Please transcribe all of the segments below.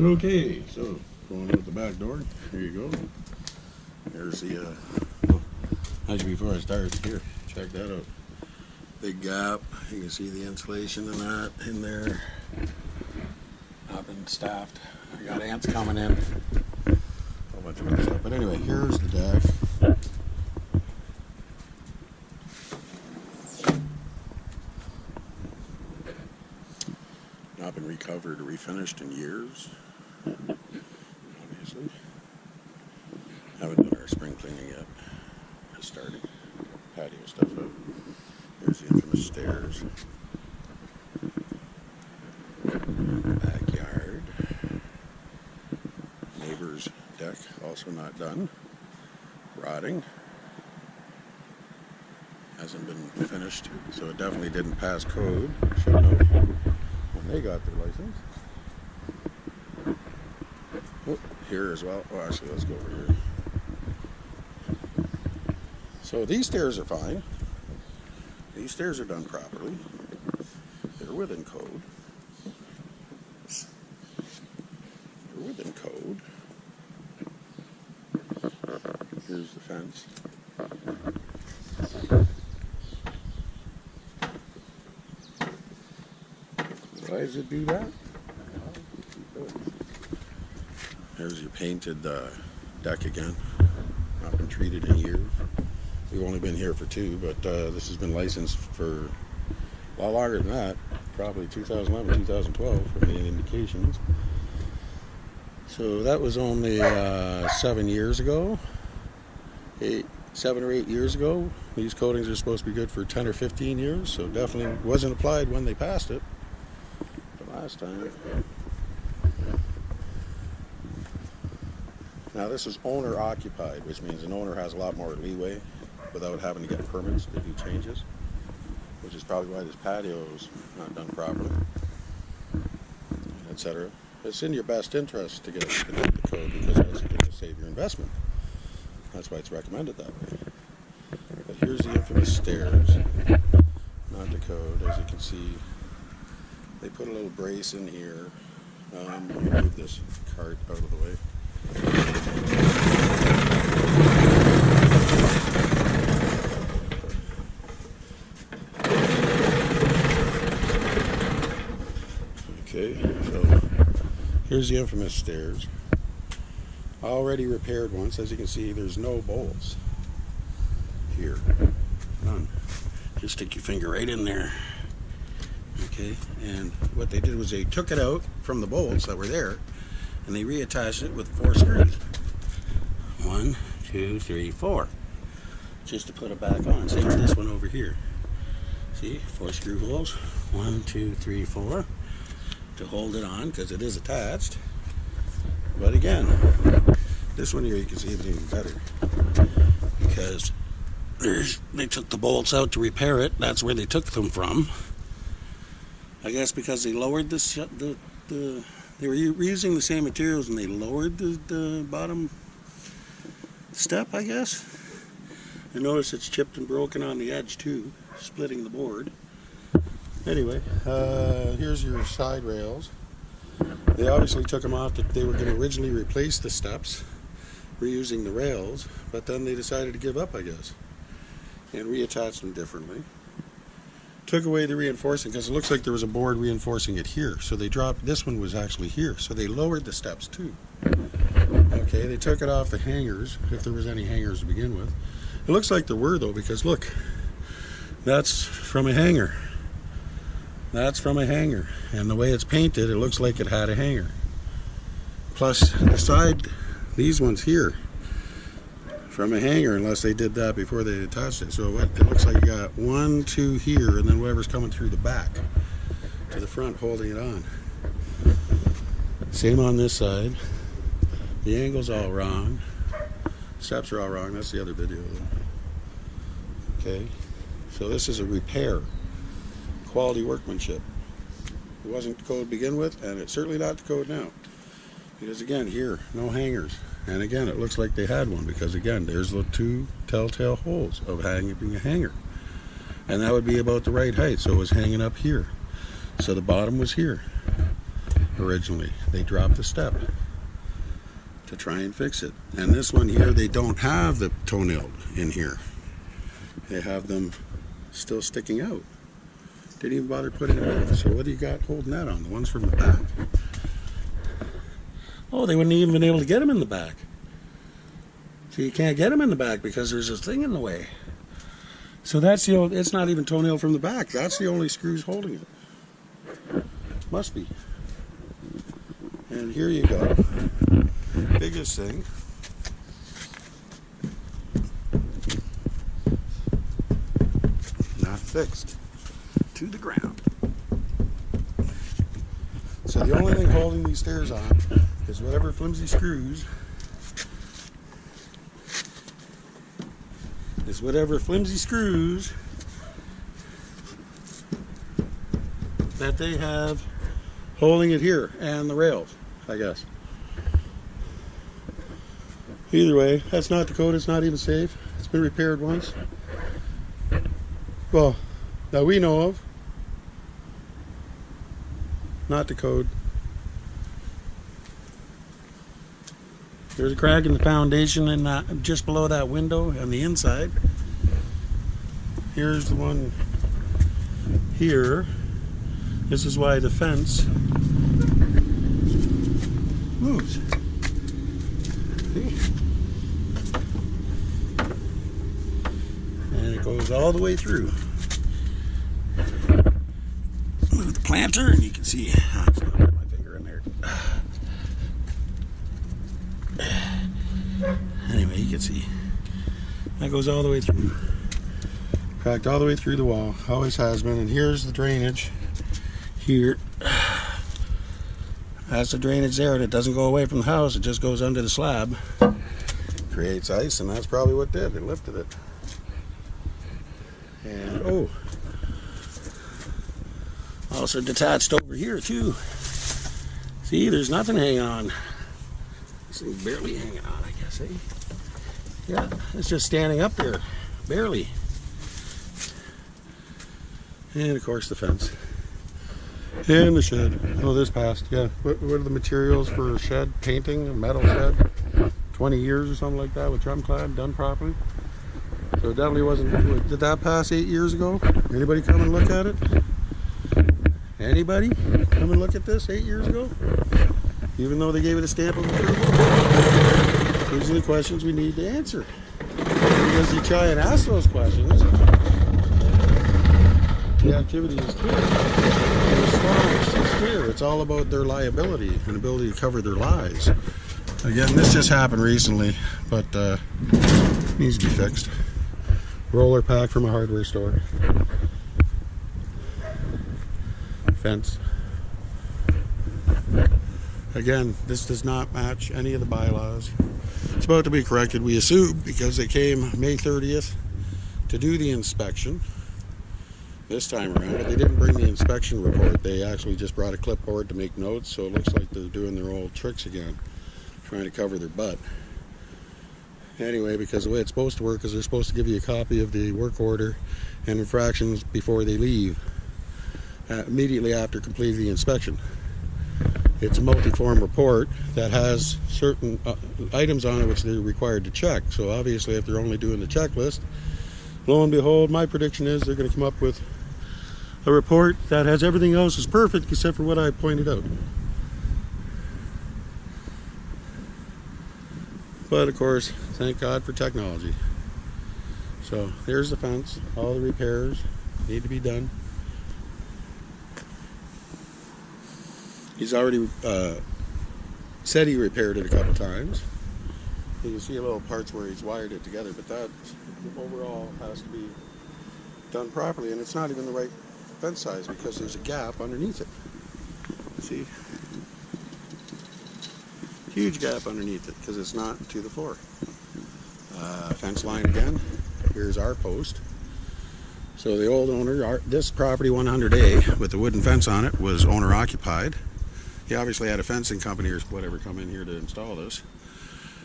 Okay, so going out the back door. Here you go. There's the actually before I start here, check that out. Big gap. You can see the insulation and that in there. I've been staffed. I got ants coming in. A whole bunch of other stuff. But anyway, here's the deck. Not been recovered or refinished in years. Obviously. Haven't done our spring cleaning yet. Just starting. Patio stuff out. Here's the infamous stairs. Backyard. Neighbor's deck, also not done. Rotting. Hasn't been finished, so it definitely didn't pass code. Should have when they got their license. Oh, here as well. Oh, actually, let's go over here. So these stairs are fine. These stairs are done properly. They're within code. They're within code. Here's the fence. Why does it do that? There's your painted deck again. Not been treated in years. We've only been here for 2, but this has been licensed for a lot longer than that. Probably 2011, 2012 from the indications. So that was only 7 years ago. 7 or 8 years ago. These coatings are supposed to be good for 10 or 15 years, so definitely wasn't applied when they passed it the last time. Now this is owner occupied, which means an owner has a lot more leeway without having to get permits to do changes, which is probably why this patio is not done properly, etc. It's in your best interest to get it to the code because that's going to save your investment. That's why it's recommended that way. But here's the infamous stairs, not the code. As you can see, they put a little brace in here. Let me move this cart out of the way. Okay, so here's the infamous stairs. Already repaired once. As you can see, there's no bolts here. None. Just stick your finger right in there. Okay, and what they did was they took it out from the bolts that were there and they reattached it with 4 screws. 1, 2, 3, 4. Just to put it back on. Same with this one over here. See, 4 screw holes. 1, 2, 3, 4. To hold it on because it is attached. But again, this one here you can see it's even better because they took the bolts out to repair it. That's where they took them from. I guess because they lowered they were reusing the same materials and they lowered the bottom step, I guess. I notice it's chipped and broken on the edge too, splitting the board. Anyway, here's your side rails. They obviously took them off. They were going to originally replace the steps, reusing the rails, but then they decided to give up, I guess, and reattach them differently. Took away the reinforcing because it looks like there was a board reinforcing it here. So they dropped, this one was actually here. So they lowered the steps too. Okay, they took it off the hangers, if there was any hangers to begin with. It looks like there were though, because look, that's from a hanger. That's from a hanger. And the way it's painted, it looks like it had a hanger. Plus the side, these ones here, from a hanger, unless they did that before they attached it. So it looks like you got 1, 2 here, and then whatever's coming through the back to the front holding it on. Same on this side. The angle's all wrong. Steps are all wrong. That's the other video. Okay, so this is a repair. Quality workmanship. It wasn't the code to begin with, and it's certainly not the code now. Because again, here, no hangers. And again, it looks like they had one because again, there's the 2 telltale holes of being a hanger. And that would be about the right height, so it was hanging up here. So the bottom was here. originally. They dropped a step to try and fix it. And this one here, they don't have the toenail in here. They have them still sticking out. Didn't even bother putting them in. So what do you got holding that on? The ones from the back? Oh, they wouldn't even been able to get them in the back. So you can't get them in the back because there's a thing in the way. So that's the old, it's not even toenail from the back. That's the only screws holding it. Must be. And here you go. Biggest thing. Not fixed. To the ground. So the only thing holding these stairs on is whatever flimsy screws that they have holding it here, and the rails, I guess. Either way, that's not the code. It's not even safe. It's been repaired once. Well, that we know of. Not the code. There's a crack in the foundation and just below that window on the inside. Here's the one here. This is why the fence moves. See? And it goes all the way through. Move the planter and you can see. I put my finger in there. Anyway, you can see. That goes all the way through. Cracked all the way through the wall. Always has been. And here's the drainage. Here. That's the drainage there, and it doesn't go away from the house. It just goes under the slab. Creates ice, and that's probably what did. It lifted it. And, oh. Also detached over here, too. See, there's nothing hanging on. This thing's barely hanging on, I guess, eh? Yeah, it's just standing up there. Barely. And, of course, the fence. And the shed. Oh, this passed. Yeah. What are the materials for a shed? Painting, a metal shed? 20 years or something like that with drum clad, done properly. So it definitely wasn't. Did that pass 8 years ago? Anybody come and look at it? Anybody come and look at this 8 years ago? Even though they gave it a stamp of approval? These are the questions we need to answer. Because you try and ask those questions, the activity is clear. The response is clear. It's all about their liability and ability to cover their lies. Again, this just happened recently, but needs to be fixed. Roller pack from a hardware store. Fence. Again, this does not match any of the bylaws. It's about to be corrected, we assume, because they came May 30th to do the inspection this time around, but they didn't bring the inspection report. They actually just brought a clipboard to make notes, so it looks like they're doing their old tricks again, trying to cover their butt. Anyway, because the way it's supposed to work is they're supposed to give you a copy of the work order and infractions before they leave, immediately after completing the inspection. It's a multi-form report that has certain items on it which they're required to check. So obviously, if they're only doing the checklist, lo and behold, my prediction is they're going to come up with a report that has everything else is perfect except for what I pointed out. But of course, thank God for technology. So there's the fence. All the repairs need to be done. He's already said he repaired it a couple times. You can see little parts where he's wired it together, but that overall has to be done properly, and it's not even the right fence size because there's a gap underneath it. See? Huge gap underneath it because it's not to the floor. Fence line again. Here's our post. So the old owner, this property 100A with the wooden fence on it was owner occupied. He obviously had a fencing company or whatever come in here to install this.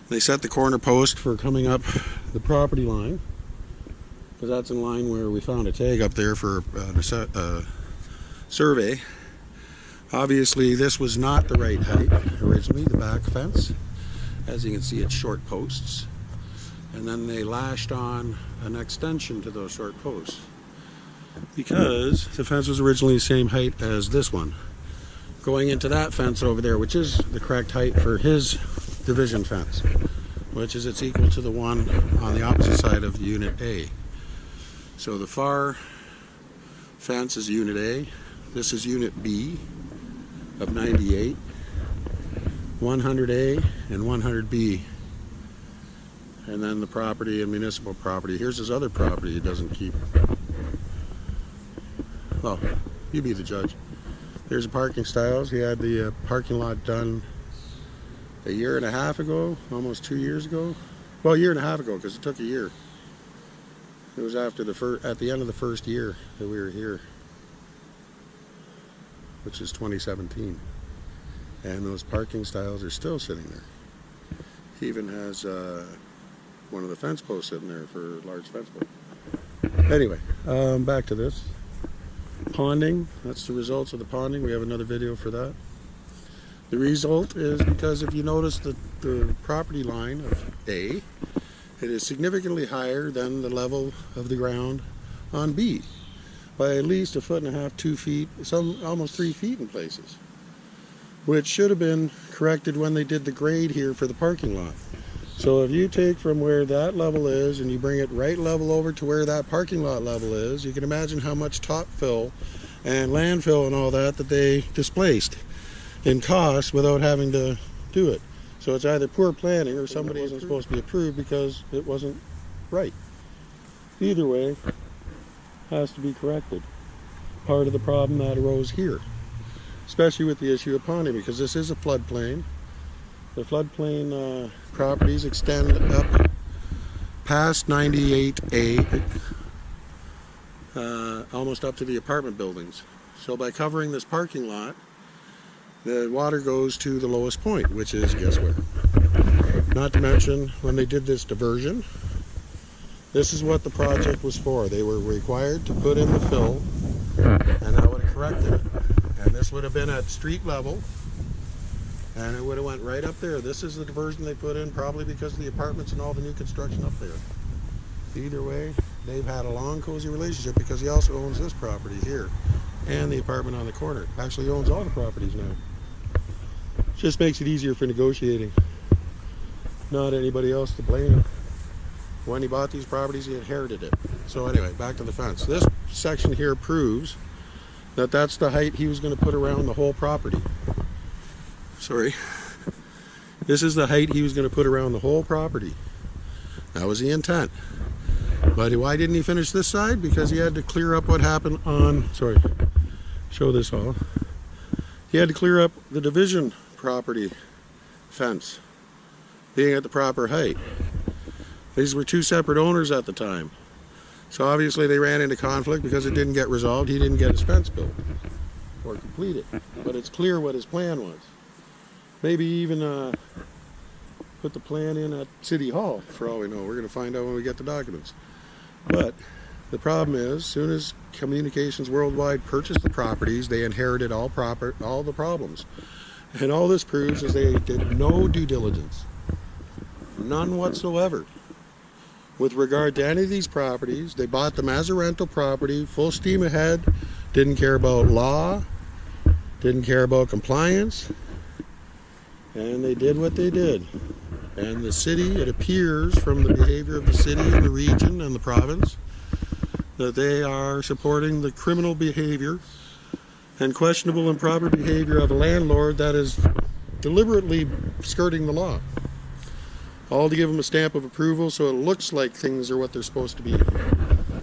They set the corner post for coming up the property line, because that's in line where we found a tag up there for the survey. Obviously, this was not the right height originally, the back fence. As you can see, it's short posts. And then they lashed on an extension to those short posts, because the fence was originally the same height as this one, going into that fence over there, which is the correct height for his division fence, which is it's equal to the one on the opposite side of Unit A. So the far fence is Unit A. This is Unit B of 98, 100A and 100B. And then the property and municipal property. Here's his other property he doesn't keep. Well, you be the judge. There's the parking styles. He had the parking lot done a year and a half ago, almost 2 years ago. Well, a year and a half ago, because it took a year. It was after at the end of the first year that we were here, which is 2017. And those parking styles are still sitting there. He even has one of the fence posts sitting there for a large fence post. Anyway, back to this. Ponding, that's the results of the ponding. We have another video for that. The result is, because if you notice the property line of A, it is significantly higher than the level of the ground on B by at least 1.5 feet, 2 feet, some almost 3 feet in places, which should have been corrected when they did the grade here for the parking lot. So if you take from where that level is and you bring it right level over to where that parking lot level is, you can imagine how much top fill and landfill and all that they displaced in cost without having to do it. So it's either poor planning or somebody isn't supposed to be approved because it wasn't right. Either way, has to be corrected. Part of the problem that arose here, especially with the issue of ponding, because this is a floodplain. The floodplain properties extend up past 98A, almost up to the apartment buildings. So by covering this parking lot, the water goes to the lowest point, which is, guess where? Not to mention, when they did this diversion, this is what the project was for. They were required to put in the fill, and that would have corrected it. And this would have been at street level, and it would have went right up there. This is the diversion they put in, probably because of the apartments and all the new construction up there. Either way, they've had a long, cozy relationship, because he also owns this property here and the apartment on the corner. Actually, he owns all the properties now. Just makes it easier for negotiating. Not anybody else to blame. When he bought these properties, he inherited it. So anyway, back to the fence. This section here proves that that's the height he was going to put around the whole property. Sorry. This is the height he was going to put around the whole property. That was the intent. But why didn't he finish this side? Because he had to clear up what happened on, sorry, show this all. He had to clear up the division property fence being at the proper height. These were two separate owners at the time. So obviously they ran into conflict because it didn't get resolved. He didn't get his fence built or completed. But it's clear what his plan was. Maybe even put the plan in at City Hall, for all we know. We're going to find out when we get the documents. But the problem is, as soon as Communications Worldwide purchased the properties, they inherited all the problems. And all this proves is they did no due diligence. None whatsoever. With regard to any of these properties, they bought them as a rental property, full steam ahead, didn't care about law, didn't care about compliance, and they did what they did. And the city, it appears from the behavior of the city and the region and the province, that they are supporting the criminal behavior and questionable improper behavior of a landlord that is deliberately skirting the law. All to give them a stamp of approval so it looks like things are what they're supposed to be.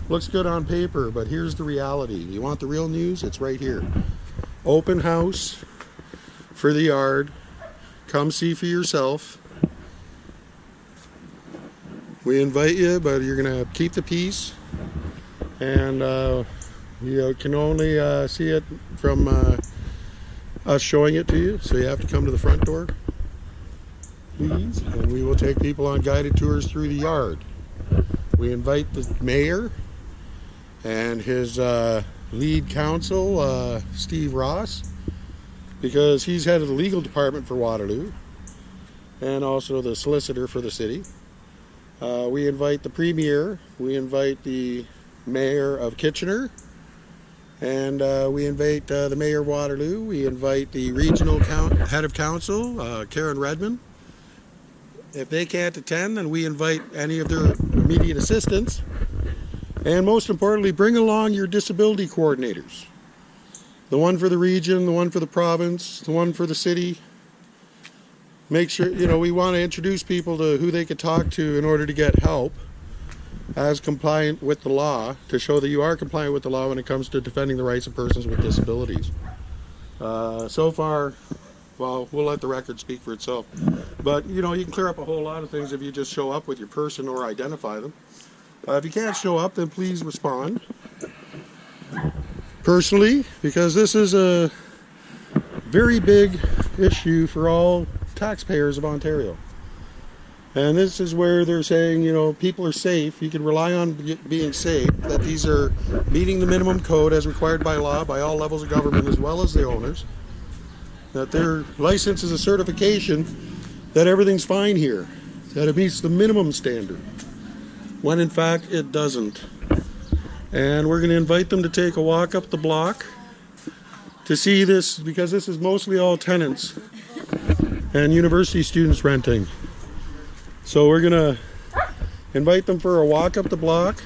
Looks good on paper, but here's the reality. You want the real news? It's right here. Open house for the yard. Come see for yourself. We invite you, but you're going to keep the peace. And you can only see it from us showing it to you, so you have to come to the front door, please, and we will take people on guided tours through the yard. We invite the mayor and his lead counsel, Steve Ross, because he's head of the legal department for Waterloo and also the solicitor for the city. We invite the Premier, we invite the Mayor of Kitchener, and we invite the Mayor of Waterloo, we invite the Regional Head of Council, Karen Redmond. If they can't attend, then we invite any of their immediate assistants. And most importantly, bring along your disability coordinators. The one for the region, the one for the province, the one for the city. Make sure, we want to introduce people to who they could talk to in order to get help as compliant with the law, to show that you are compliant with the law when it comes to defending the rights of persons with disabilities. So far, well, we'll let the record speak for itself. But, you can clear up a whole lot of things if you just show up with your person or identify them. If you can't show up, then please respond personally, because this is a very big issue for all taxpayers of Ontario. And this is where they're saying, people are safe. You can rely on being safe, that these are meeting the minimum code as required by law by all levels of government as well as the owners. That their license is a certification that everything's fine here, that it meets the minimum standard, when in fact it doesn't. And we're going to invite them to take a walk up the block to see this, because this is mostly all tenants and university students renting. So we're going to invite them for a walk up the block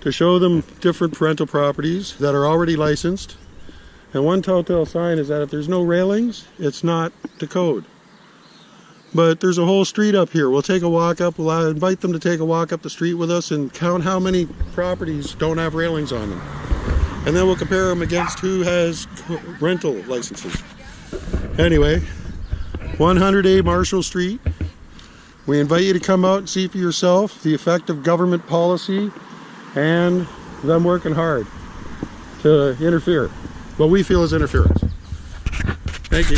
to show them different rental properties that are already licensed. And one telltale sign is that if there's no railings, it's not the code. But there's a whole street up here. We'll take a walk up. We'll invite them to take a walk up the street with us and count how many properties don't have railings on them. And then we'll compare them against who has rental licenses. Anyway, 100A Marshall Street. We invite you to come out and see for yourself the effect of government policy and them working hard to interfere. What we feel is interference. Thank you.